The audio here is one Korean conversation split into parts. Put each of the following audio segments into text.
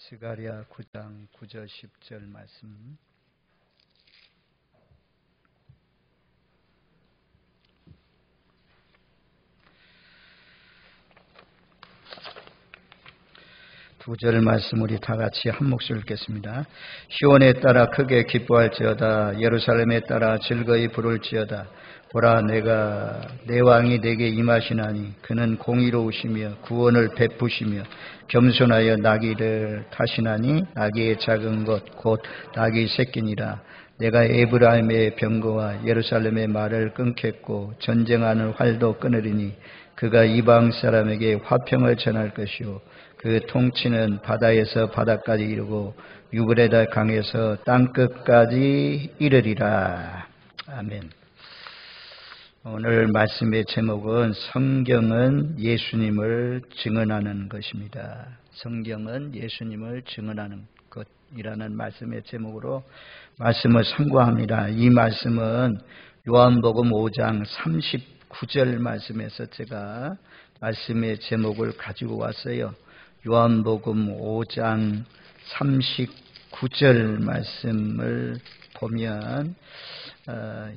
스가랴 9장 9절 10절 말씀. 두 절 말씀 우리 다 같이 한 목소리 읽겠습니다. 시온에 따라 크게 기뻐할지어다. 예루살렘에 따라 즐거이 부를지어다. 보라, 내가 내 왕이 내게 임하시나니 그는 공의로우시며 구원을 베푸시며 겸손하여 나귀를 타시나니 나귀의 작은 것 곧 나귀 새끼니라. 내가 에브라임의 병거와 예루살렘의 말을 끊겠고 전쟁하는 활도 끊으리니 그가 이방 사람에게 화평을 전할 것이요 그 통치는 바다에서 바다까지 이르고 유브레다 강에서 땅끝까지 이르리라. 아멘. 오늘 말씀의 제목은 성경은 예수님을 증언하는 것입니다. 성경은 예수님을 증언하는 것이라는 말씀의 제목으로 말씀을 선고합니다. 이 말씀은 요한복음 5장 39절 말씀에서 제가 말씀의 제목을 가지고 왔어요. 요한복음 5장 39절 말씀을 보면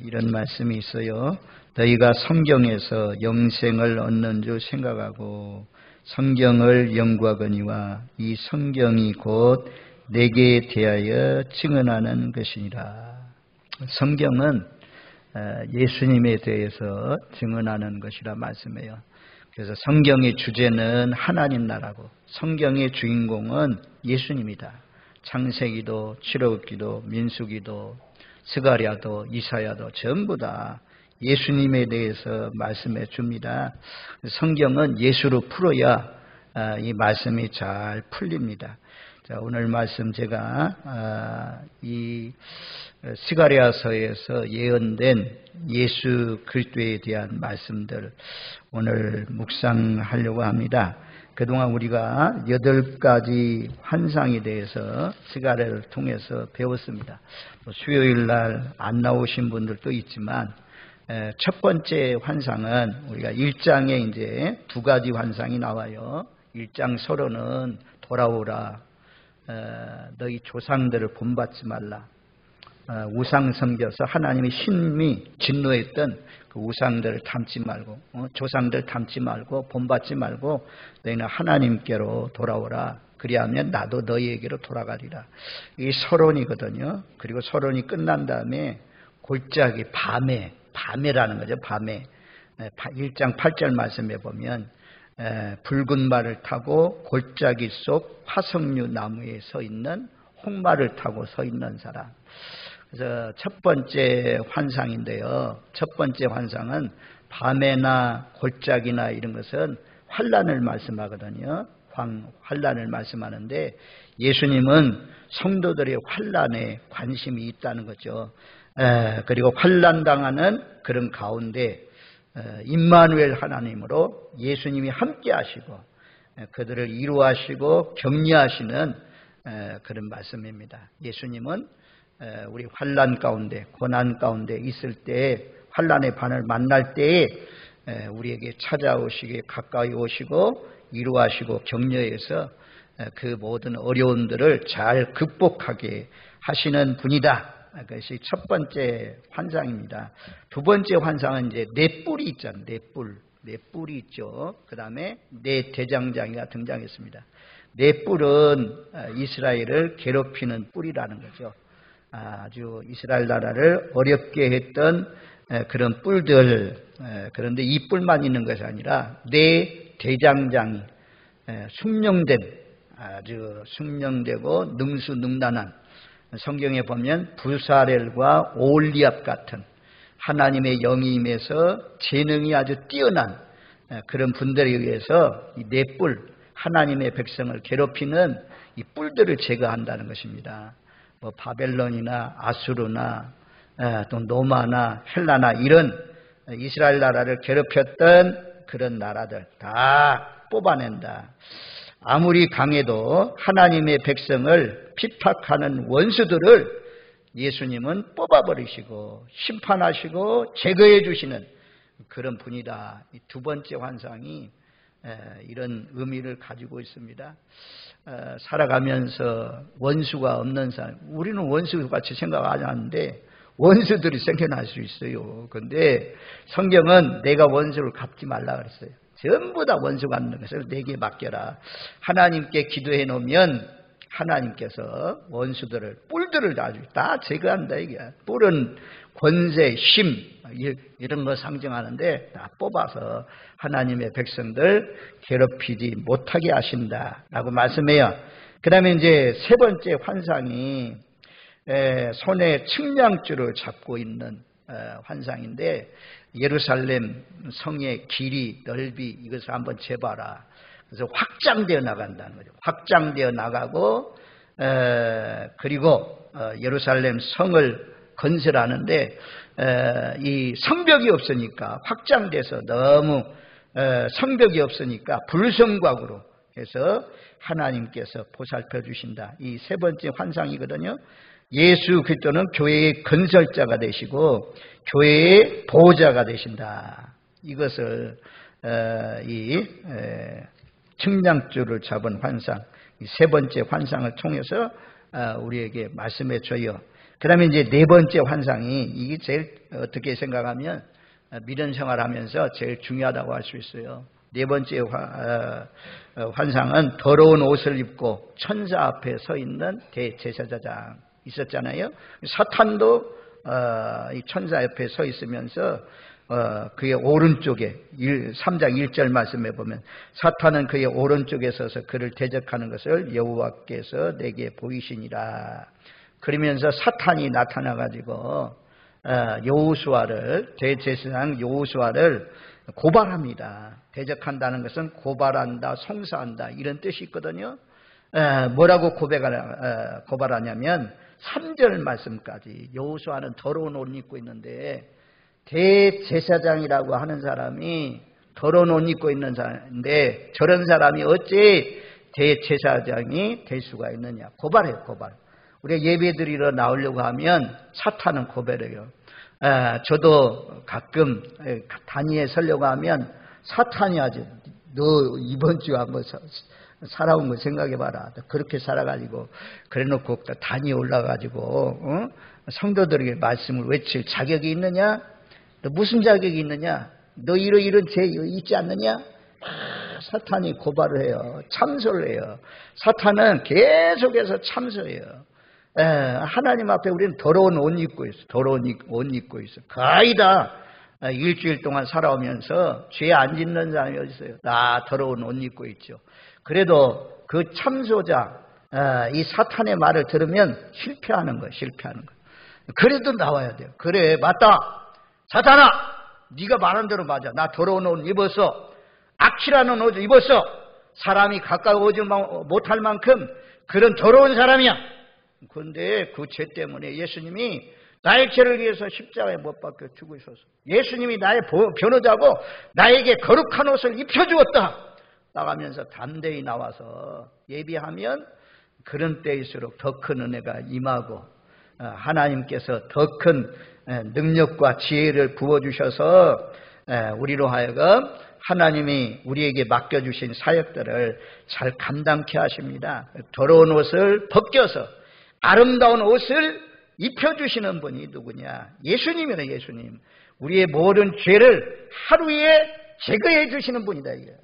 이런 말씀이 있어요. 너희가 성경에서 영생을 얻는 줄 생각하고 성경을 연구하거니와 이 성경이 곧 내게 대하여 증언하는 것이니라. 성경은 예수님에 대해서 증언하는 것이라 말씀해요. 그래서 성경의 주제는 하나님 나라고 성경의 주인공은 예수님이다. 창세기도 출애굽기도 민수기도 스가랴도 이사야도 전부 다 예수님에 대해서 말씀해 줍니다. 성경은 예수로 풀어야 이 말씀이 잘 풀립니다. 자, 오늘 말씀 제가 이 스가랴서에서 예언된 예수 그리스도에 대한 말씀들 오늘 묵상하려고 합니다. 그동안 우리가 8가지 환상에 대해서 스가랴를 통해서 배웠습니다. 수요일 날 안 나오신 분들도 있지만 첫 번째 환상은 우리가 1장에 이제 2가지 환상이 나와요. 1장 서론은 돌아오라. 너희 조상들을 본받지 말라. 우상 섬겨서 하나님의 신이 진노했던 그 우상들을 닮지 말고 조상들 닮지 말고 본받지 말고 너희는 하나님께로 돌아오라. 그리하면 나도 너희에게로 돌아가리라. 이 서론이거든요. 그리고 서론이 끝난 다음에 골짜기 밤에라는 거죠. 밤에 1장 8절 말씀에 보면 붉은 말을 타고 골짜기 속 화석류 나무에 서 있는 홍말을 타고 서 있는 사람. 그래서 첫 번째 환상인데요. 첫 번째 환상은 밤에나 골짜기나 이런 것은 환난을 말씀하거든요. 환난을 말씀하는데 예수님은 성도들의 환난에 관심이 있다는 거죠. 그리고 환난당하는 그런 가운데 임마누엘 하나님으로 예수님이 함께 하시고 그들을 위로하시고 격려하시는 그런 말씀입니다. 예수님은 우리 환난 가운데 고난 가운데 있을 때 환난의 반을 만날 때에 우리에게 찾아오시게 가까이 오시고 위로하시고 격려해서 그 모든 어려움들을 잘 극복하게 하시는 분이다. 그것이 첫 번째 환상입니다. 두 번째 환상은 이제 네 뿔이 있잖아요. 네 뿔이 있죠. 그 다음에 네 대장장이가 등장했습니다. 네 뿔은 이스라엘을 괴롭히는 뿔이라는 거죠. 아주 이스라엘 나라를 어렵게 했던 그런 뿔들. 그런데 이 뿔만 있는 것이 아니라 네 대장장이 숙련된 아주 숙련되고 능수능란한 성경에 보면 부사렐과 오홀리압 같은 하나님의 영이 임해서 재능이 아주 뛰어난 그런 분들에 의해서 이 네 뿔 하나님의 백성을 괴롭히는 이 뿔들을 제거한다는 것입니다. 뭐 바벨론이나 아수르나 또 노마나 헬라나 이런 이스라엘 나라를 괴롭혔던 그런 나라들 다 뽑아낸다. 아무리 강해도 하나님의 백성을 핍박하는 원수들을 예수님은 뽑아버리시고 심판하시고 제거해 주시는 그런 분이다. 이 두 번째 환상이 이런 의미를 가지고 있습니다. 살아가면서 원수가 없는 사람, 우리는 원수같이 생각 안 하는데 원수들이 생겨날 수 있어요. 그런데 성경은 내가 원수를 갚지 말라 그랬어요. 전부 다 원수 갚는 것을 내게 맡겨라. 하나님께 기도해 놓으면 하나님께서 원수들을, 뿔들을 다 제거한다 이게. 뿔은 권세, 힘 이런 거 상징하는데 다 뽑아서 하나님의 백성들 괴롭히지 못하게 하신다라고 말씀해요. 그 다음에 이제 세 번째 환상이 손에 측량줄을 잡고 있는 환상인데, 예루살렘 성의 길이, 넓이 이것을 한번 재봐라. 그래서 확장되어 나간다는 거죠. 확장되어 나가고 그리고 예루살렘 성을 건설하는데 이 성벽이 없으니까, 확장돼서 너무 성벽이 없으니까 불성곽으로 해서 하나님께서 보살펴 주신다. 이 세 번째 환상이거든요. 예수 그리스도는 교회의 건설자가 되시고 교회의 보호자가 되신다. 이것을 이 측량줄을 잡은 환상, 이 세 번째 환상을 통해서 우리에게 말씀해 줘요. 그 다음에 이제 네 번째 환상이, 이게 제일 어떻게 생각하면 미련 생활하면서 제일 중요하다고 할 수 있어요. 네 번째 환상은 더러운 옷을 입고 천사 앞에 서 있는 대제사장 있었잖아요. 사탄도 이 천사 옆에 서 있으면서 그의 오른쪽에 3장 1절 말씀에 보면 사탄은 그의 오른쪽에 서서 그를 대적하는 것을 여호와께서 내게 보이시니라. 그러면서 사탄이 나타나가지고 여호수아를, 대제사장 여호수아를 고발합니다. 대적한다는 것은 고발한다, 송사한다 이런 뜻이 있거든요. 뭐라고 고발하냐면 3절 말씀까지, 여호수아는 더러운 옷을 입고 있는데 대제사장이라고 하는 사람이 더러운 옷을 입고 있는 사람인데 저런 사람이 어찌 대제사장이 될 수가 있느냐. 고발해요, 고발. 우리가 예배드리러 나오려고 하면 사탄은 고발해요. 저도 가끔 단위에 서려고 하면 사탄이 하죠. 너 이번 주에 한번 살아온 거 생각해봐라. 그렇게 살아가지고 그래놓고 단위에 올라가지고 성도들에게 말씀을 외칠 자격이 있느냐? 너 무슨 자격이 있느냐? 너 이런 죄 있지 않느냐? 사탄이 고발을 해요. 참소를 해요. 사탄은 계속해서 참소해요. 하나님 앞에 우리는 더러운 옷 입고 있어. 더러운 옷 입고 있어. 거의 다 일주일 동안 살아오면서 죄 안 짓는 사람이 어디 있어요? 다 더러운 옷 입고 있죠. 그래도 그 참소자, 이 사탄의 말을 들으면 실패하는 거예요. 실패하는 거예요. 그래도 나와야 돼요. 그래, 맞다. 사탄아, 네가 말한 대로 맞아. 나 더러운 옷 입었어. 악취라는 옷을 입었어. 사람이 가까이 오지 못할 만큼 그런 더러운 사람이야. 그런데 그 죄 때문에 예수님이 나의 죄를 위해서 십자가에 못 박혀 죽으셔서 예수님이 나의 변호자고 나에게 거룩한 옷을 입혀주었다. 나가면서 담대히 나와서 예비하면 그런 때일수록 더 큰 은혜가 임하고 하나님께서 더 큰 능력과 지혜를 부어주셔서 우리로 하여금 하나님이 우리에게 맡겨주신 사역들을 잘 감당케 하십니다. 더러운 옷을 벗겨서 아름다운 옷을 입혀주시는 분이 누구냐? 예수님이네, 예수님. 우리의 모든 죄를 하루에 제거해 주시는 분이다. 이게.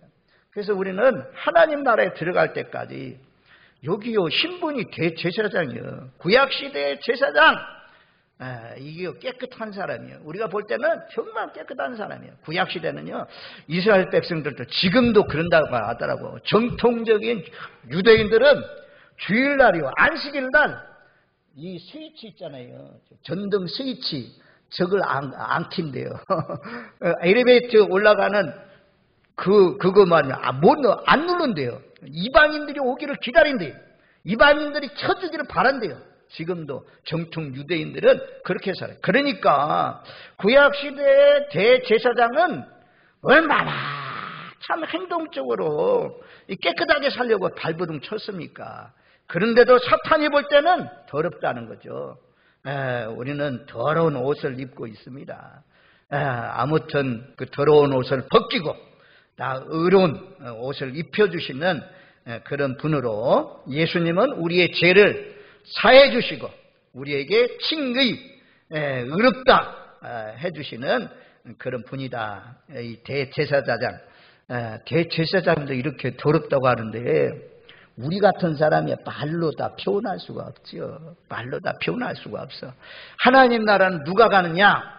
그래서 우리는 하나님 나라에 들어갈 때까지 여기요, 신분이 대제사장이요. 구약시대의 제사장. 이게 깨끗한 사람이에요. 우리가 볼 때는 정말 깨끗한 사람이에요. 구약시대는요, 이스라엘 백성들도 지금도 그런다고 하더라고. 정통적인 유대인들은 주일날이요, 안식일날 이 스위치 있잖아요. 전등 스위치, 저걸 안 킨대요. 엘리베이터 올라가는 그거 말이야. 안 누른대요. 이방인들이 오기를 기다린대요. 이방인들이 쳐주기를 바란대요. 지금도 정통 유대인들은 그렇게 살아요. 그러니까 구약시대의 대제사장은 얼마나 참 행동적으로 깨끗하게 살려고 발버둥 쳤습니까? 그런데도 사탄이 볼 때는 더럽다는 거죠. 우리는 더러운 옷을 입고 있습니다. 아무튼 그 더러운 옷을 벗기고 다 의로운 옷을 입혀주시는 그런 분으로 예수님은 우리의 죄를 사해 주시고 우리에게 칭의 의롭다 해주시는 그런 분이다. 이 대제사장도 이렇게 더럽다고 하는데 우리 같은 사람이 말로 다 표현할 수가 없죠. 말로 다 표현할 수가 없어. 하나님 나라는 누가 가느냐?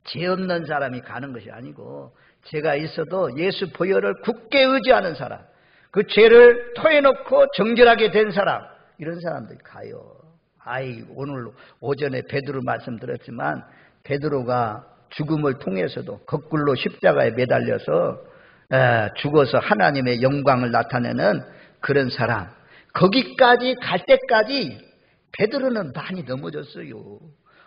죄 없는 사람이 가는 것이 아니고 죄가 있어도 예수 보혈을 굳게 의지하는 사람, 그 죄를 토해놓고 정결하게 된 사람, 이런 사람들이 가요. 오늘 오전에 베드로 말씀드렸지만 베드로가 죽음을 통해서도 거꾸로 십자가에 매달려서 죽어서 하나님의 영광을 나타내는 그런 사람, 거기까지 갈 때까지 베드로는 많이 넘어졌어요.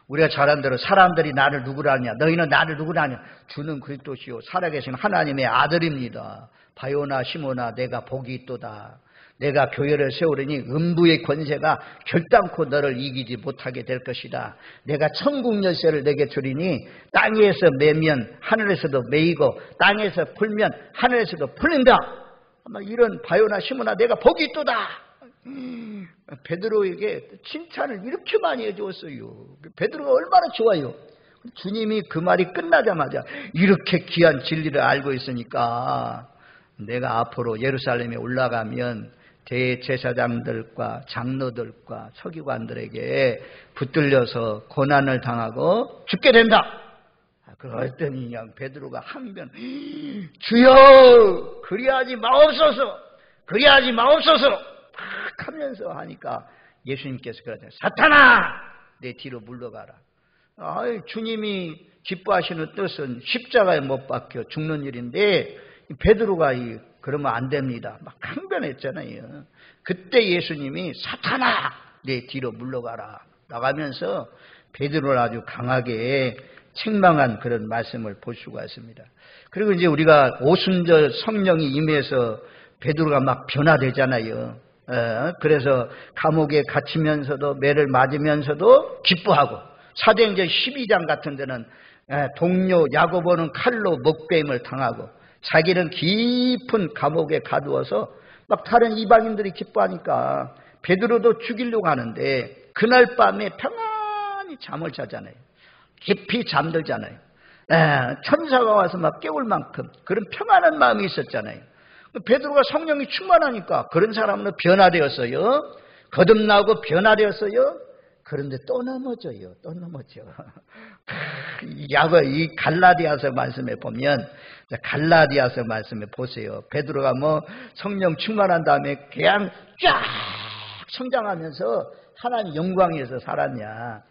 우리가 잘한 대로 사람들이 나를 누구라냐, 너희는 나를 누구라냐, 주는 그리스도시요 살아계신 하나님의 아들입니다. 바요나 시모나 내가 복이 있도다. 내가 교회를 세우려니 음부의 권세가 결단코 너를 이기지 못하게 될 것이다. 내가 천국 열쇠를 내게 주리니 땅에서 매면 하늘에서도 매이고 땅에서 풀면 하늘에서도 풀린다. 아마 이런 바요나 시모나 내가 복이 있도다. 베드로에게 칭찬을 이렇게 많이 해주었어요. 베드로가 얼마나 좋아요. 주님이 그 말이 끝나자마자 이렇게 귀한 진리를 알고 있으니까 내가 앞으로 예루살렘에 올라가면 대제사장들과 장로들과 서기관들에게 붙들려서 고난을 당하고 죽게 된다. 그랬더니 그냥 베드로가 한변 주여 그리하지 마옵소서, 그리하지 마옵소서 막 하면서 하니까 예수님께서 그러죠. 사탄아 내 뒤로 물러가라. 주님이 기뻐하시는 뜻은 십자가에 못 박혀 죽는 일인데 베드로가 그러면 안 됩니다. 막 항변했잖아요. 그때 예수님이 사탄아 내 뒤로 물러가라 나가면서 베드로를 아주 강하게 책망한 그런 말씀을 볼 수가 있습니다. 그리고 이제 우리가 오순절 성령이 임해서 베드로가 막 변화되잖아요. 그래서 감옥에 갇히면서도 매를 맞으면서도 기뻐하고 사도행전 12장 같은 데는 동료 야고보는 칼로 목베임을 당하고 자기는 깊은 감옥에 가두어서 막 다른 이방인들이 기뻐하니까 베드로도 죽이려고 하는데 그날 밤에 평안히 잠을 자잖아요. 깊이 잠들잖아요. 천사가 와서 막 깨울 만큼 그런 평안한 마음이 있었잖아요. 베드로가 성령이 충만하니까 그런 사람은 변화되었어요. 거듭나고 변화되었어요. 그런데 또 넘어져요. 또 넘어져. 이 갈라디아서 말씀에 보면 갈라디아서 말씀에 보세요. 베드로가 성령 충만한 다음에 그냥 쫙 성장하면서 하나님 영광에서 살았냐.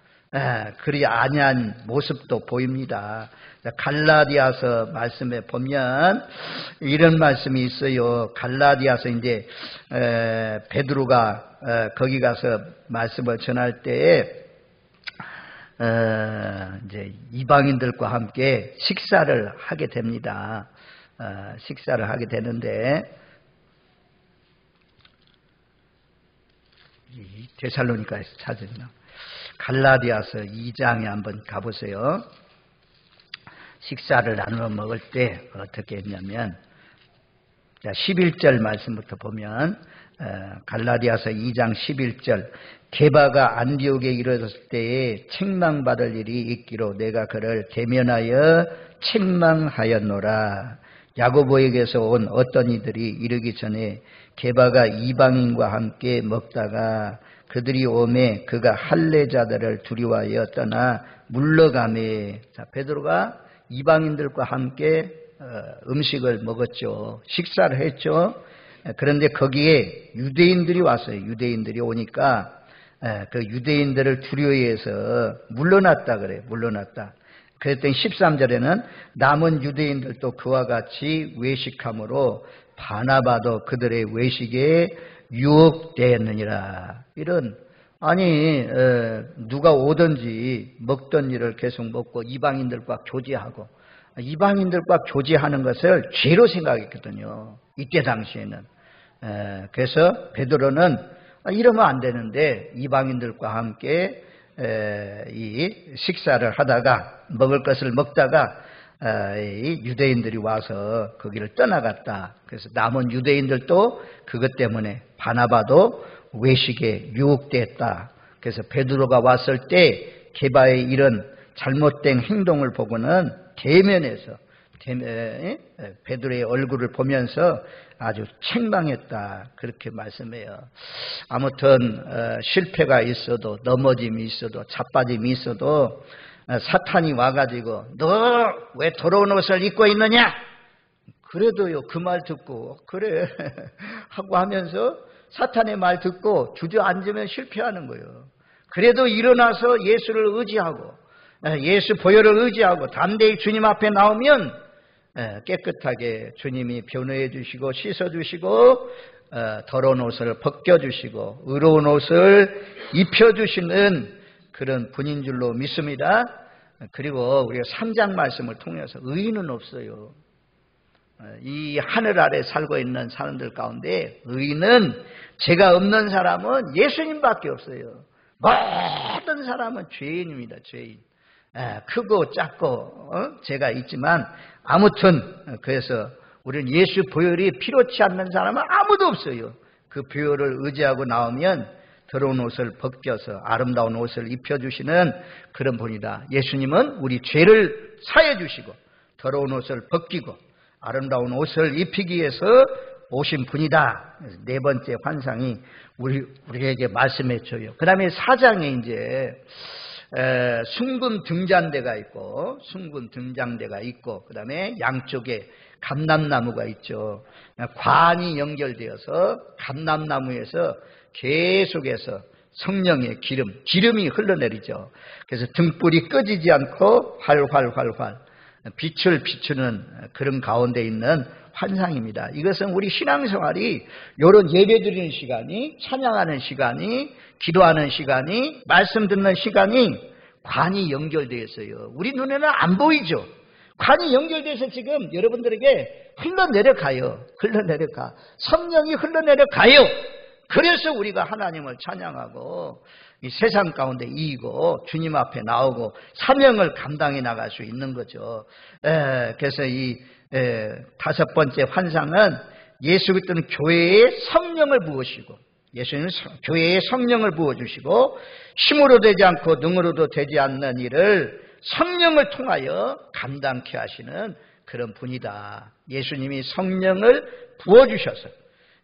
그리 아니한 모습도 보입니다. 갈라디아서 말씀에 보면 이런 말씀이 있어요. 갈라디아서 이제 베드로가 거기 가서 말씀을 전할 때에 이제 이방인들과 함께 식사를 하게 됩니다. 식사를 하게 되는데 데살로니가에서 찾으나 갈라디아서 2장에 한번 가보세요. 식사를 나누어 먹을 때 어떻게 했냐면 11절 말씀부터 보면 갈라디아서 2장 11절 게바가 안디옥에 이르렀을 때에 책망받을 일이 있기로 내가 그를 대면하여 책망하였노라. 야고보에게서 온 어떤 이들이 이르기 전에 게바가 이방인과 함께 먹다가 그들이 오매 그가 할례자들을 두려워하여 떠나 물러가매. 베드로가 이방인들과 함께 음식을 먹었죠. 식사를 했죠. 그런데 거기에 유대인들이 왔어요. 유대인들이 오니까 그 유대인들을 두려워해서 물러났다 그래요. 물러났다. 그랬더니 13절에는 남은 유대인들도 그와 같이 외식함으로 바나바도 그들의 외식에 유혹되었느니라. 이런 누가 오든지 먹던 일을 계속 먹고 이방인들과 교제하고 이방인들과 교제하는 것을 죄로 생각했거든요. 이때 당시에는. 그래서 베드로는 이러면 안 되는데 이방인들과 함께 이 식사를 하다가 먹을 것을 먹다가 이 유대인들이 와서 거기를 떠나갔다. 그래서 남은 유대인들도 그것 때문에 바나바도 외식에 유혹됐다. 그래서 베드로가 왔을 때 게바의 이런 잘못된 행동을 보고는 대면에서 베드로의 얼굴을 보면서 아주 책망했다. 그렇게 말씀해요. 아무튼 실패가 있어도 넘어짐이 있어도 자빠짐이 있어도 사탄이 와가지고 너 왜 더러운 옷을 입고 있느냐? 그래도요 그 말 듣고 그래 하고 하면서 사탄의 말 듣고 주저앉으면 실패하는 거예요. 그래도 일어나서 예수를 의지하고 예수 보혈을 의지하고 담대히 주님 앞에 나오면 깨끗하게 주님이 변호해 주시고 씻어 주시고 더러운 옷을 벗겨 주시고 의로운 옷을 입혀 주시는 그런 분인 줄로 믿습니다. 그리고 우리가 3장 말씀을 통해서 의인은 없어요. 이 하늘 아래 살고 있는 사람들 가운데 의인은 죄가 없는 사람은 예수님밖에 없어요. 모든 사람은 죄인입니다. 죄인. 크고 작고 죄가 있지만 아무튼 그래서 우리는 예수 보혈이 필요치 않는 사람은 아무도 없어요. 그 보혈을 의지하고 나오면 더러운 옷을 벗겨서 아름다운 옷을 입혀주시는 그런 분이다. 예수님은 우리 죄를 사해 주시고 더러운 옷을 벗기고 아름다운 옷을 입히기 위해서 오신 분이다. 네 번째 환상이 우리에게 말씀해 줘요. 그 다음에 4장에 이제 숭금 등잔대가 있고 숭금 등잔대가 있고 그 다음에 양쪽에 감람나무가 있죠. 관이 연결되어서 감람나무에서 계속해서 성령의 기름이 흘러내리죠. 그래서 등불이 꺼지지 않고 활활활활 빛을 비추는 그런 가운데 있는 환상입니다. 이것은 우리 신앙생활이 이런 예배드리는 시간이 찬양하는 시간이 기도하는 시간이 말씀 듣는 시간이 관이 연결되어 있어요. 우리 눈에는 안 보이죠. 관이 연결돼서 지금 여러분들에게 흘러내려가요. 성령이 흘러내려가요. 그래서 우리가 하나님을 찬양하고 이 세상 가운데 이기고 주님 앞에 나오고 사명을 감당해 나갈 수 있는 거죠. 그래서 이 5번째 환상은 예수 그리스도는 교회에 성령을 부으시고 예수님은 교회에 성령을 부어주시고 힘으로 되지 않고 능으로도 되지 않는 일을 성령을 통하여 감당케 하시는 그런 분이다. 예수님이 성령을 부어주셔서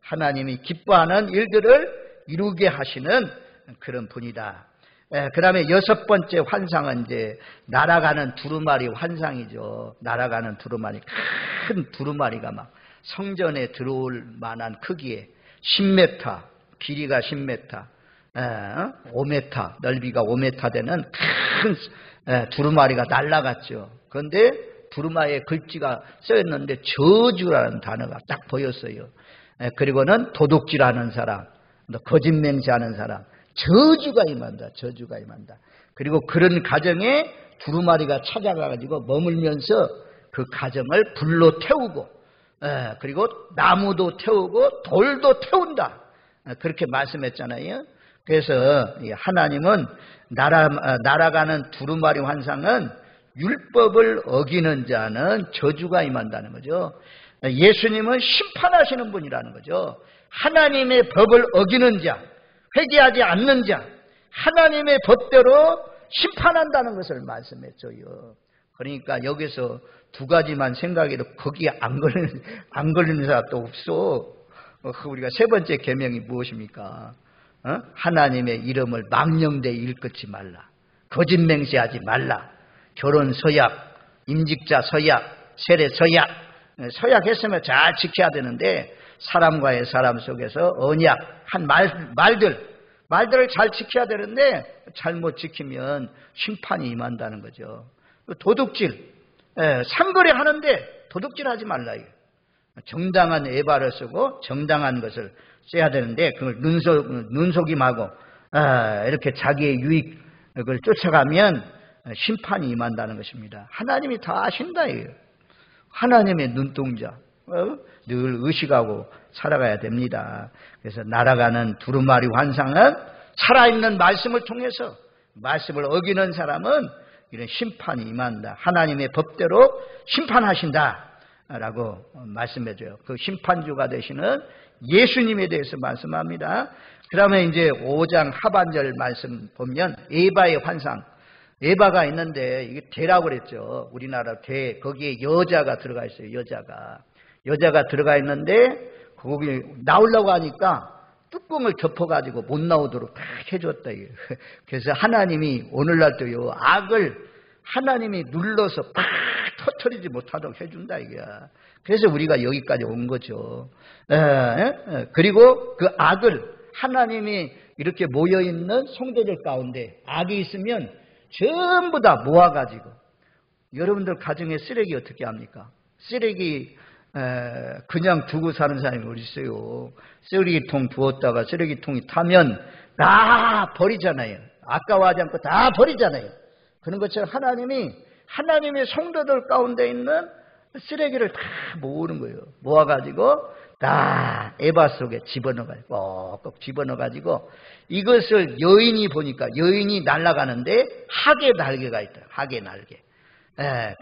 하나님이 기뻐하는 일들을 이루게 하시는 그런 분이다. 그 다음에 6번째 환상은 이제 날아가는 두루마리 환상이죠. 날아가는 두루마리, 큰 두루마리가 막 성전에 들어올 만한 크기에 10m, 길이가 10m, 5m, 넓이가 5m 되는 큰 두루마리가 날아갔죠. 그런데 두루마리에 글씨가 써있는데 저주라는 단어가 딱 보였어요. 그리고는 도둑질하는 사람, 거짓맹세하는 사람, 저주가 임한다. 그리고 그런 가정에 두루마리가 찾아가가지고 머물면서 그 가정을 불로 태우고, 그리고 나무도 태우고 돌도 태운다. 그렇게 말씀했잖아요. 그래서 하나님은 날아가는 두루마리 환상은 율법을 어기는 자는 저주가 임한다는 거죠. 예수님은 심판하시는 분이라는 거죠. 하나님의 법을 어기는 자, 회개하지 않는 자, 하나님의 법대로 심판한다는 것을 말씀했어요. 그러니까 여기서 두 가지만 생각해도 거기에 안 걸리는 사람도 없어. 우리가 세 번째 계명이 무엇입니까? 하나님의 이름을 망령되이 일컫지 말라. 거짓맹세하지 말라. 결혼 서약, 임직자 서약, 세례 서약. 서약했으면 잘 지켜야 되는데 사람과의 사람 속에서 언약, 한 말들을 잘 지켜야 되는데 잘못 지키면 심판이 임한다는 거죠. 도둑질, 상거래 하는데 도둑질하지 말라. 정당한 예발을 쓰고 정당한 것을 써야 되는데 그걸 눈속임하고 이렇게 자기의 유익을 쫓아가면 심판이 임한다는 것입니다. 하나님이 다 아신다. 하나님의 눈동자 늘 의식하고 살아가야 됩니다. 그래서 날아가는 두루마리 환상은 살아있는 말씀을 통해서 말씀을 어기는 사람은 이런 심판이 임한다. 하나님의 법대로 심판하신다 라고 말씀해줘요. 그 심판주가 되시는 예수님에 대해서 말씀합니다. 그 다음에 이제 5장 하반절 말씀 보면 에바의 환상, 에바가 있는데 이게 대라고 그랬죠. 우리나라 대, 거기에 여자가 들어가 있어요. 여자가 들어가 있는데 거기 나오려고 하니까 뚜껑을 덮어가지고 못 나오도록 다 해줬다. 그래서 하나님이 오늘날도요, 악을 하나님이 눌러서 팍 터뜨리지 못하도록 해준다, 이게. 그래서 우리가 여기까지 온 거죠. 그리고 그 악을 하나님이 이렇게 모여있는 성도들 가운데 악이 있으면 전부 다 모아가지고, 여러분들 가정에 쓰레기 어떻게 합니까? 쓰레기 그냥 두고 사는 사람이 어디 있어요? 쓰레기통 두었다가 쓰레기통이 타면 다 버리잖아요. 아까워하지 않고 다 버리잖아요. 그런 것처럼 하나님의 성도들 가운데 있는 쓰레기를 다 모으는 거예요. 모아가지고 다 에바 속에 집어넣어가지고 꼭꼭 집어넣어가지고 이것을 여인이 보니까 여인이 날아가는데 학의 날개가 있다. 학의 날개.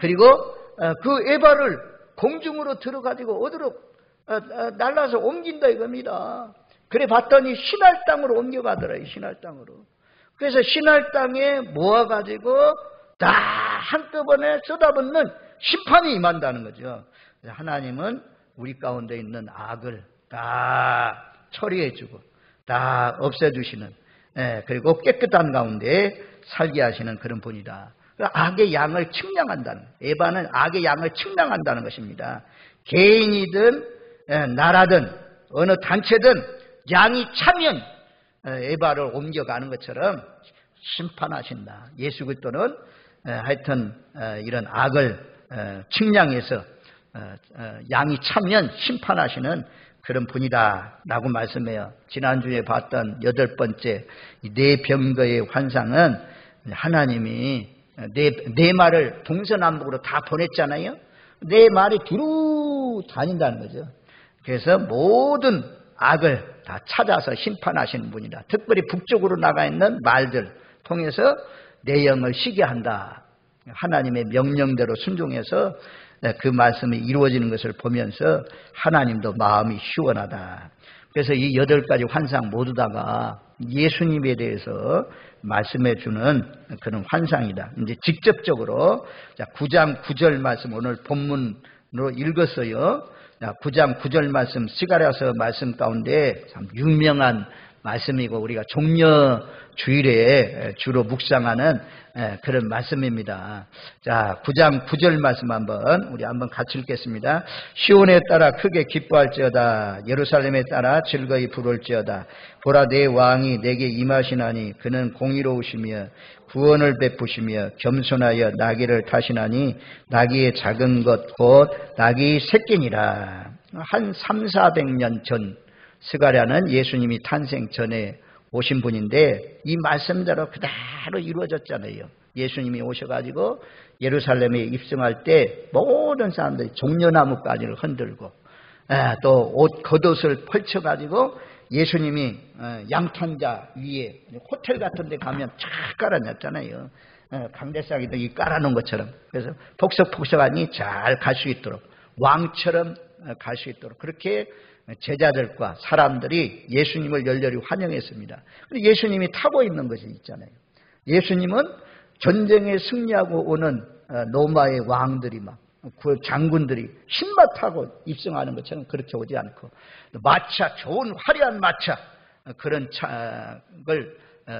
그리고 그 에바를 공중으로 들어가지고 어디로 날라서 옮긴다 이겁니다. 그래 봤더니 신할 땅으로 옮겨가더라고요. 신할 땅으로. 그래서 신할 땅에 모아가지고 다 한꺼번에 쏟아붓는 심판이 임한다는 거죠. 하나님은 우리 가운데 있는 악을 다 처리해주고 다 없애주시는, 그리고 깨끗한 가운데 살게 하시는 그런 분이다. 악의 양을 측량한다는, 에바는 악의 양을 측량한다는 것입니다. 개인이든 나라든 어느 단체든 양이 차면 에바를 옮겨가는 것처럼 심판하신다. 예수 그리스도는 하여튼 이런 악을 측량해서 양이 차면 심판하시는 그런 분이다 라고 말씀해요. 지난주에 봤던 8번째 네 병거의 환상은 하나님이 내 말을 동서남북으로 다 보냈잖아요. 내 말이 두루 다닌다는 거죠. 그래서 모든 악을 다 찾아서 심판하시는 분이다. 특별히 북쪽으로 나가 있는 말들 통해서 내 영을 쉬게 한다. 하나님의 명령대로 순종해서 그 말씀이 이루어지는 것을 보면서 하나님도 마음이 시원하다. 그래서 이 8가지 환상 모두 다가 예수님에 대해서 말씀해 주는 그런 환상이다. 이제 직접적으로 9장 9절 말씀 오늘 본문으로 읽었어요. 9장 9절 말씀 스가랴서 말씀 가운데 참 유명한 말씀이고 우리가 종려 주일에 주로 묵상하는 그런 말씀입니다. 자, 9장 9절 말씀 우리 한번 같이 읽겠습니다. 시온에 따라 크게 기뻐할지어다. 예루살렘에 따라 즐거이 부를지어다. 보라, 내 왕이 내게 임하시나니 그는 공의로우시며 구원을 베푸시며 겸손하여 나귀를 타시나니 나귀의 작은 것 곧 나귀 새끼니라. 한 300~400년 전 스가랴는 예수님이 탄생 전에 오신 분인데 이 말씀대로 그대로 이루어졌잖아요. 예수님이 오셔가지고 예루살렘에 입성할 때 모든 사람들이 종려나무가지를 흔들고 또 옷 겉옷을 펼쳐가지고 예수님이 양탄자 위에 호텔 같은 데 가면 쫙 깔아놨잖아요. 강대상에도 이 깔아놓은 것처럼. 그래서 폭석폭석하니 잘 갈 수 있도록 왕처럼 갈 수 있도록 그렇게 제자들과 사람들이 예수님을 열렬히 환영했습니다. 예수님이 타고 있는 것이 있잖아요. 예수님은 전쟁에 승리하고 오는 로마의 왕들이 막 장군들이 신마 타고 입성하는 것처럼 그렇게 오지 않고 마차, 좋은 화려한 마차 그런 차를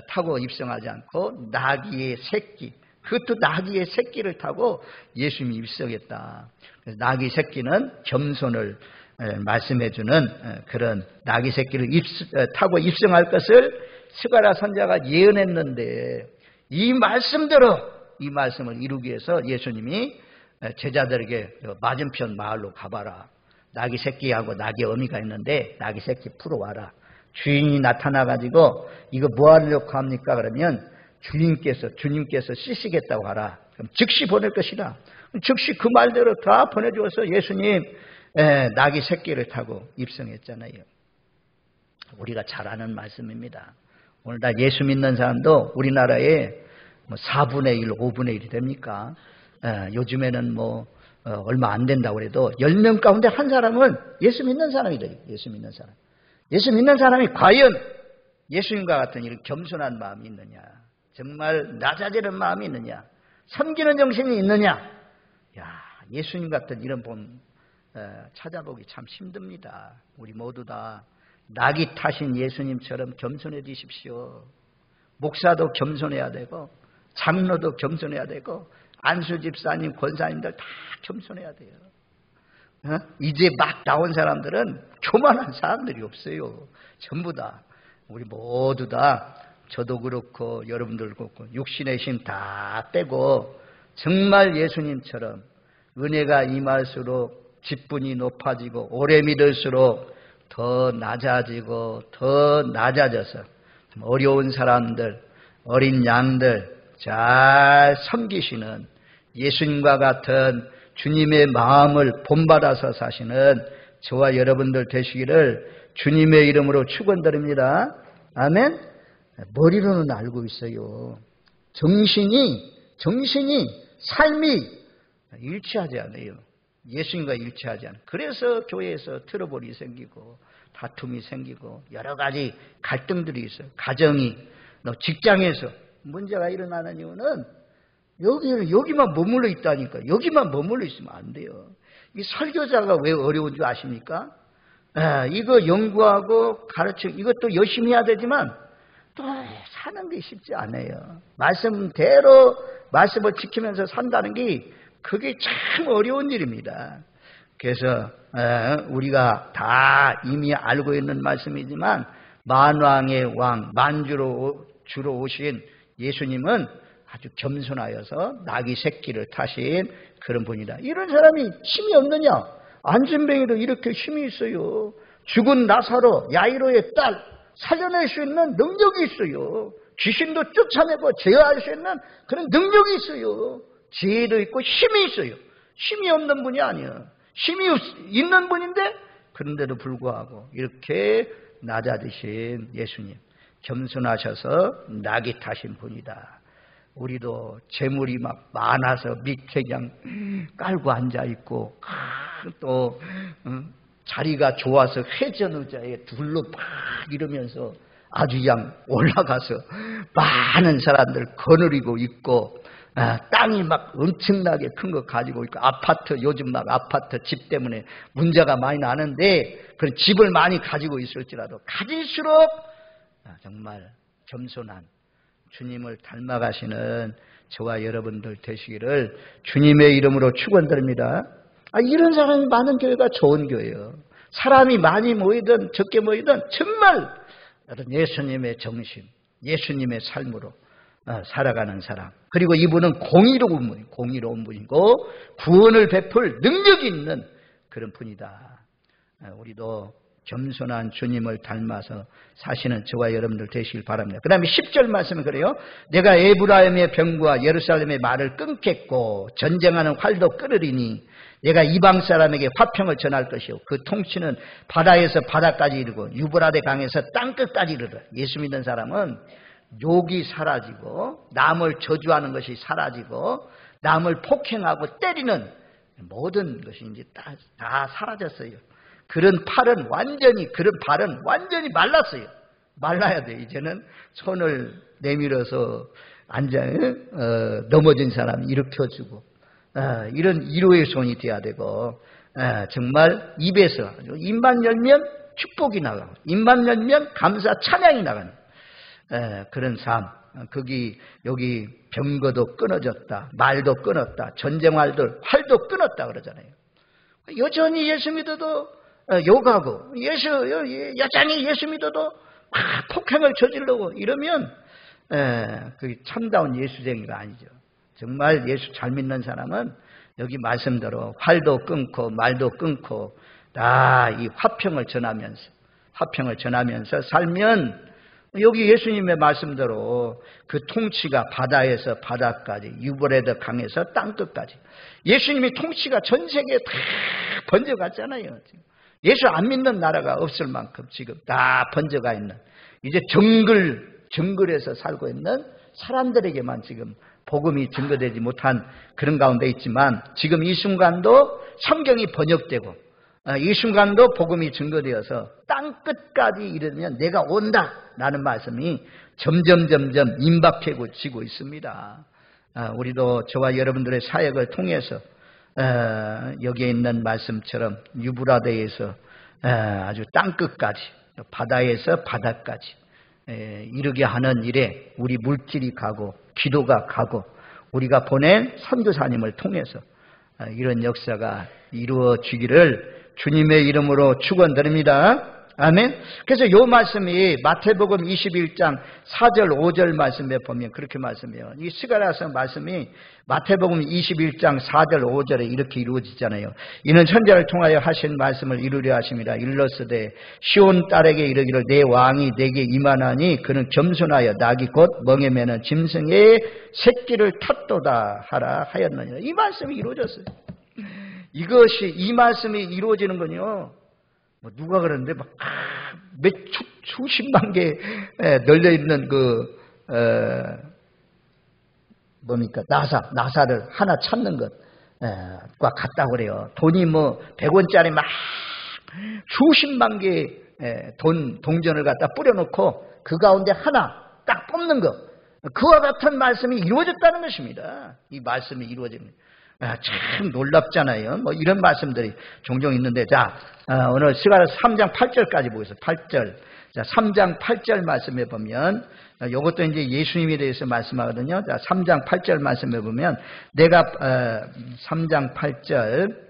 타고 입성하지 않고 나귀의 새끼, 그것도 나귀의 새끼를 타고 예수님이 입성했다. 그래서 나귀 새끼는 겸손을 말씀해주는 그런 나귀 새끼를 타고 입성할 것을 스가랴 선지자가 예언했는데 이 말씀대로 이 말씀을 이루기 위해서 예수님이 제자들에게 맞은편 마을로 가봐라. 나귀 새끼하고 나귀 어미가 있는데 나귀 새끼 풀어와라. 주인이 나타나가지고 이거 뭐 하려고 합니까? 그러면 주님께서 씻으겠다고 하라. 그럼 즉시 보낼 것이다. 즉시 그 말대로 다 보내주어서 예수님 나귀 새끼를 타고 입성했잖아요. 우리가 잘 아는 말씀입니다. 오늘 다 예수 믿는 사람도 우리나라에 뭐 4분의 1, 5분의 1이 됩니까? 요즘에는 뭐 얼마 안 된다고 해도 10명 가운데 한 사람은 예수 믿는 사람이 돼요. 예수 믿는 사람. 예수 믿는 사람이 과연 예수님과 같은 이런 겸손한 마음이 있느냐, 정말 낮아지는 마음이 있느냐, 섬기는 정신이 있느냐. 야, 예수님 같은 이런 분 찾아보기 참 힘듭니다. 우리 모두 다 낙이 타신 예수님처럼 겸손해지십시오. 목사도 겸손해야 되고, 장로도 겸손해야 되고, 안수 집사님, 권사님들 다 겸손해야 돼요. 이제 막 나온 사람들은 교만한 사람들이 없어요. 전부 다 우리 모두 다, 저도 그렇고 여러분들 그렇고 육신의 힘 다 빼고 정말 예수님처럼 은혜가 임할수록 직분이 높아지고 오래 믿을수록 더 낮아지고 더 낮아져서 어려운 사람들, 어린 양들 잘 섬기시는 예수님과 같은 주님의 마음을 본받아서 사시는 저와 여러분들 되시기를 주님의 이름으로 축원드립니다. 아멘. 머리로는 알고 있어요. 정신이 삶이 일치하지 않아요. 예수님과 일치하지 않아요. 그래서 교회에서 트러블이 생기고 다툼이 생기고 여러 가지 갈등들이 있어요. 가정이, 직장에서 문제가 일어나는 이유는 여기만 머물러 있다니까. 여기만 머물러 있으면 안 돼요. 이 설교자가 왜 어려운 줄 아십니까? 이거 연구하고 가르치고 이것도 열심히 해야 되지만 또 사는 게 쉽지 않아요. 말씀대로 말씀을 지키면서 산다는 게 그게 참 어려운 일입니다. 그래서 우리가 다 이미 알고 있는 말씀이지만 만왕의 왕, 만주로 오신 예수님은 아주 겸손하여서 나귀 새끼를 타신 그런 분이다. 이런 사람이 힘이 없느냐? 안진뱅이도 이렇게 힘이 있어요. 죽은 나사로, 야이로의 딸 살려낼 수 있는 능력이 있어요. 귀신도 쫓아내고 제어할 수 있는 그런 능력이 있어요. 지혜도 있고 힘이 있어요. 힘이 없는 분이 아니에요. 힘이 있는 분인데 그런데도 불구하고 이렇게 낮아지신 예수님, 겸손하셔서 낙이 타신 분이다. 우리도 재물이 막 많아서 밑에 그냥 깔고 앉아있고 또 자리가 좋아서 회전의자에 둘러 막 이러면서 아주 그냥 올라가서 많은 사람들 거느리고 있고 땅이 막 엄청나게 큰 거 가지고 있고 아파트, 요즘 막 아파트 집 때문에 문제가 많이 나는데 그런 집을 많이 가지고 있을지라도 가질수록 정말 겸손한 주님을 닮아가시는 저와 여러분들 되시기를 주님의 이름으로 축원드립니다. 이런 사람이 많은 교회가 좋은 교회예요. 사람이 많이 모이든 적게 모이든 정말 예수님의 정신, 예수님의 삶으로 살아가는 사람. 그리고 이분은 공의로운 분이고 구원을 베풀 능력이 있는 그런 분이다. 우리도 겸손한 주님을 닮아서 사시는 저와 여러분들 되시길 바랍니다. 그 다음에 10절 말씀은 그래요. 내가 에브라임의 병과 예루살렘의 말을 끊겠고 전쟁하는 활도 끊으리니 내가 이방 사람에게 화평을 전할 것이요 그 통치는 바다에서 바다까지 이르고 유브라데 강에서 땅끝까지 이르라. 예수 믿는 사람은 욕이 사라지고 남을 저주하는 것이 사라지고 남을 폭행하고 때리는 모든 것이 이제 다 사라졌어요. 그런 발은 완전히 말랐어요. 말라야 돼. 이제는 손을 내밀어서 넘어진 사람 일으켜주고 이런 위로의 손이 돼야 되고 정말 입에서 입만 열면 축복이 나가고 입만 열면 감사 찬양이 나가는 그런 삶. 여기 병거도 끊어졌다. 말도 끊었다. 전쟁활도 활도 끊었다 그러잖아요. 여전히 예수 믿어도 욕하고 여전히 예수 믿어도 막 폭행을 저지르고 이러면 그게 참다운 예수쟁이가 아니죠. 정말 예수 잘 믿는 사람은 여기 말씀대로 활도 끊고 말도 끊고 다 이 화평을 전하면서 살면 여기 예수님의 말씀대로 그 통치가 바다에서 바다까지 유브라데 강에서 땅끝까지 예수님의 통치가 전 세계에 다 번져갔잖아요. 예수 안 믿는 나라가 없을 만큼 지금 다 번져가 있는 이제 정글에서 살고 있는 사람들에게만 지금 복음이 증거되지 못한 그런 가운데 있지만 지금 이 순간도 성경이 번역되고 이 순간도 복음이 증거되어서 땅끝까지 이르면 내가 온다라는 말씀이 점점 임박해지고 있습니다. 우리도 저와 여러분들의 사역을 통해서 여기에 있는 말씀처럼 유브라데에서 아주 땅끝까지 바다에서 바다까지 이르게 하는 일에 우리 물질이 가고 기도가 가고 우리가 보낸 선교사님을 통해서 이런 역사가 이루어지기를 주님의 이름으로 축원드립니다. 아멘. 그래서 이 말씀이 마태복음 21장 4절 5절 말씀에 보면 그렇게 말씀해요. 이 스가랴서 말씀이 마태복음 21장 4절 5절에 이렇게 이루어지잖아요. 이는 선지자를 통하여 하신 말씀을 이루려 하심이라. 일러스되 시온 딸에게 이르기를 내 왕이 내게 임하나니 그는 겸손하여 낙이 곧 멍에 매는 짐승의 새끼를 탔도다 하라 하였느니라. 이 말씀이 이루어졌어요. 이 말씀이 이루어지는 건요. 누가 그러는데 몇 수십만 개 널려 있는 뭡니까 나사를 하나 찾는 것과 같다고 그래요. 돈이 100원짜리 막 수십만 개의 동전을 갖다 뿌려놓고 그 가운데 하나 딱 뽑는 것, 그와 같은 말씀이 이루어졌다는 것입니다. 이 말씀이 이루어집니다. 참 놀랍잖아요. 이런 말씀들이 종종 있는데, 오늘 스가랴 3장 8절까지 보겠습니다. 8절. 3장 8절 말씀에 보면, 이것도 이제 예수님에 대해서 말씀하거든요. 3장 8절 말씀에 보면, 내가, 3장 8절,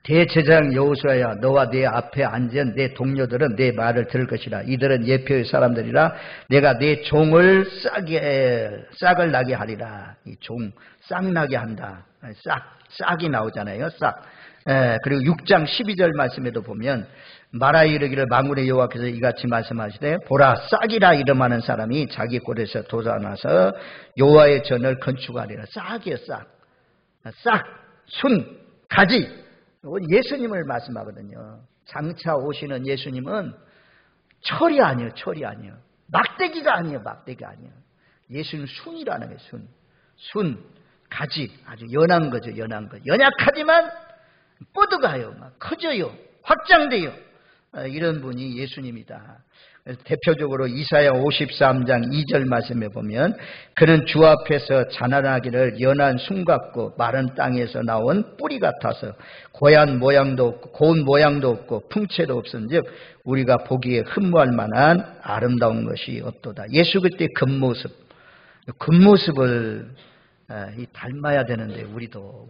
대제사장 여호수아야 너와 내 앞에 앉은 내 동료들은 내 말을 들을 것이라. 이들은 예표의 사람들이라. 내가 내 종을 싹을 나게 하리라. 이 종 싹 나게 한다. 싹이 나오잖아요. 싹. 그리고 6장 12절 말씀에도 보면 말하 이르기를 만군의 여호와께서 이같이 말씀하시되 보라 싹이라 이름하는 사람이 자기 꼴에서 돋아나서 여호와의 전을 건축하리라. 싹이에요. 싹, 순, 가지. 예수님을 말씀하거든요. 장차 오시는 예수님은 철이 아니에요. 막대기가 아니에요. 예수님 순이라는 거예요. 순, 가지. 아주 연한 거죠. 연약하지만 뻗어가요. 막 커져요. 확장돼요. 이런 분이 예수님이다. 대표적으로 이사야 53장 2절 말씀에 보면 그는 주 앞에서 자라나기를 연한 순 같고 마른 땅에서 나온 뿌리 같아서 고운 모양도 없고 풍채도 없은즉 우리가 보기에 흠모할 만한 아름다운 것이 없도다. 예수 그리스도의 겉모습을 닮아야 되는데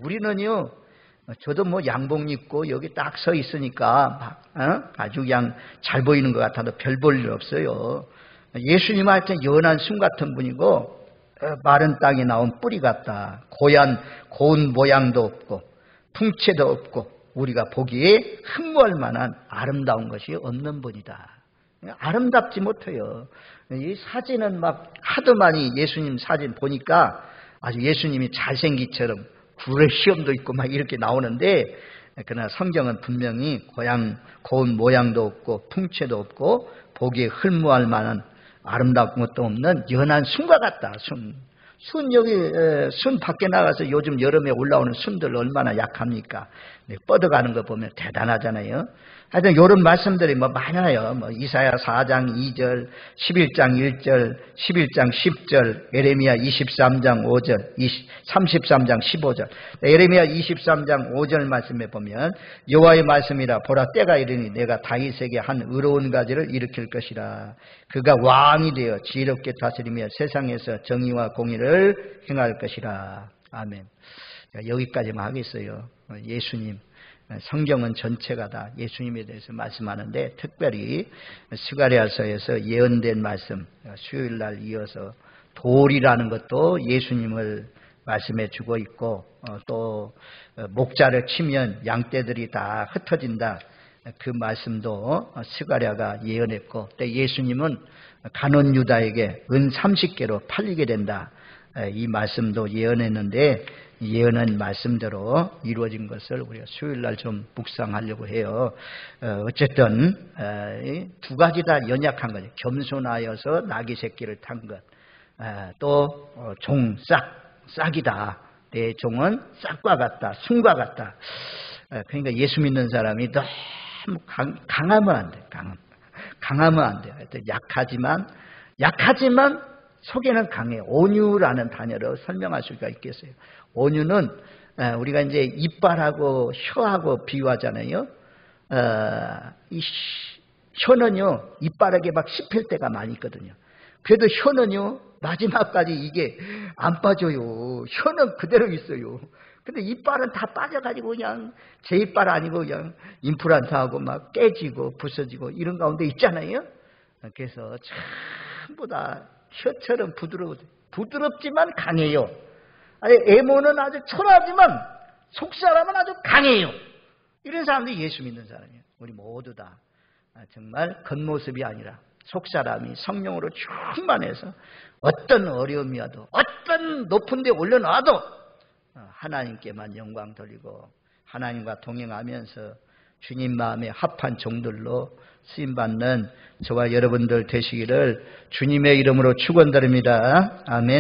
우리는요, 저도 양복 입고 여기 딱 서 있으니까 아주 그냥 잘 보이는 것 같아도 별 볼 일 없어요. 예수님은 하여튼 연한 순 같은 분이고 마른 땅에 나온 뿌리 같다. 고운 모양도 없고 풍채도 없고 우리가 보기에 흠모할 만한 아름다운 것이 없는 분이다. 아름답지 못해요. 이 사진은 하도 많이 예수님 사진 보니까 아주 예수님이 잘생기처럼 구레 시험도 있고 이렇게 나오는데, 그러나 성경은 분명히 고운 모양도 없고 풍채도 없고 보기에 흠모할 만한 아름다운 것도 없는 연한 순과 같다. 순 밖에 나가서 요즘 여름에 올라오는 순들 얼마나 약합니까? 뻗어가는 거 보면 대단하잖아요. 하여튼 이런 말씀들이 많아요. 이사야 4장 2절, 11장 1절, 11장 10절, 예레미야 23장 5절, 33장 15절. 예레미야 23장 5절 말씀에 보면 여호와의 말씀이라. 보라 때가 이르니 내가 다윗에게 한 의로운 가지를 일으킬 것이라. 그가 왕이 되어 지혜롭게 다스리며 세상에서 정의와 공의를 행할 것이라. 아멘. 여기까지만 하겠어요. 예수님. 성경은 전체가 다 예수님에 대해서 말씀하는데 특별히 스가랴서에서 예언된 말씀, 수요일날 이어서 돌이라는 것도 예수님을 말씀해 주고 있고, 또 목자를 치면 양떼들이 다 흩어진다. 그 말씀도 스가랴가 예언했고, 또 예수님은 가룟 유다에게 은 30개로 팔리게 된다. 이 말씀도 예언했는데 예언한 말씀대로 이루어진 것을 우리가 수요일날 좀 묵상하려고 해요. 어쨌든 두 가지 다 연약한 거죠. 겸손하여서 나귀 새끼를 탄 것, 또 종 싹이다. 내 종은 싹과 같다. 순과 같다. 그러니까 예수 믿는 사람이 너무 강하면 안 돼. 강하면 안 돼요. 약하지만 속에는 강해요. 온유라는 단어로 설명할 수가 있겠어요. 온유는 우리가 이제 이빨하고 혀하고 비유하잖아요. 이 혀는요, 이빨에게 막 씹힐 때가 많이 있거든요. 그래도 혀는요, 마지막까지 이게 안 빠져요. 혀는 그대로 있어요. 근데 이빨은 다 빠져가지고 그냥 제 이빨 아니고 그냥 임플란트하고 막 깨지고 부서지고 이런 가운데 있잖아요. 그래서 전부 다 혀처럼 부드럽지만 강해요. 아니, 애모는 아주 천하지만 속사람은 아주 강해요. 이런 사람들이 예수 믿는 사람이에요. 우리 모두 다 정말 겉모습이 아니라 속사람이 성령으로 충만해서 어떤 어려움이 와도 어떤 높은 데 올려놔도 하나님께만 영광 돌리고 하나님과 동행하면서 주님 마음에 합한 종들로 쓰임받는 저와 여러분들 되시기를 주님의 이름으로 축원드립니다. 아멘.